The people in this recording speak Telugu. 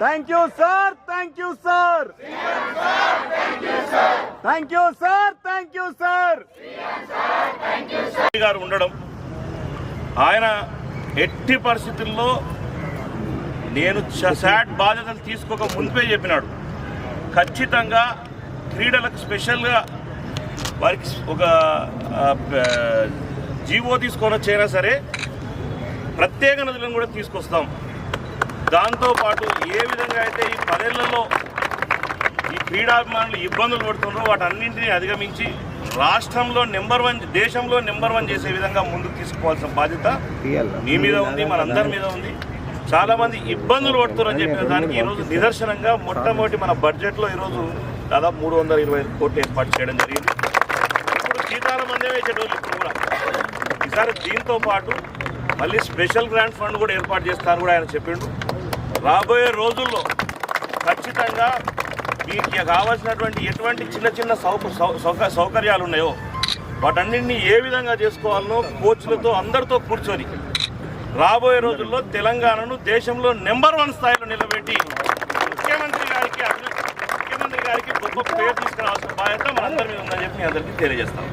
Thank you sir, thank you sir, thank you sir, thank you sir గారు ఉండడం, ఆయన ఎట్టి పరిస్థితుల్లో నేను శాట్ బాధ్యతలు తీసుకోక ముందే చెప్పినాడు. ఖచ్చితంగా క్రీడలకు స్పెషల్గా వారికి ఒక జీవో తీసుకొని వచ్చైనా సరే ప్రత్యేక నిధులను కూడా తీసుకొస్తాం. దాంతోపాటు ఏ విధంగా అయితే ఈ 10 ఏళ్లలో ఈ క్రీడాభిమానులు ఇబ్బందులు పడుతున్నారో వాటన్నింటినీ అధిగమించి రాష్ట్రంలో నెంబర్ 1, దేశంలో నెంబర్ 1 చేసే విధంగా ముందుకు తీసుకోవాల్సిన బాధ్యత మీ మీద ఉంది, మనందరి మీద ఉంది. చాలామంది ఇబ్బందులు పడుతున్నారని చెప్పిన దానికి ఈరోజు నిదర్శనంగా మొట్టమొదటి మన బడ్జెట్లో ఈరోజు దాదాపు 325 కోట్లు ఏర్పాటు చేయడం జరిగింది. ఇప్పుడు జీతాల మందే వేసేటోళ్ళు ఇప్పుడు కూడా ఈసారి దీంతో పాటు మళ్ళీ స్పెషల్ గ్రాంట్ ఫండ్ కూడా ఏర్పాటు చేస్తారని కూడా ఆయన చెప్పిండు. రాబోయే రోజుల్లో ఖచ్చితంగా మీకు కావాల్సినటువంటి ఎటువంటి చిన్న చిన్న సౌకర్యాలు ఉన్నాయో వాటన్నింటినీ ఏ విధంగా చేసుకోవాలనో కోచ్లతో అందరితో కూర్చొని రాబోయే రోజుల్లో తెలంగాణను దేశంలో నెంబర్ 1 స్థాయిలో నిలబెట్టి ముఖ్యమంత్రి గారికి గొప్ప పేరు తీసుకురావాల్సిన బాధ్యత మనందరి మీద ఉందని చెప్పి అందరికీ తెలియజేస్తాం.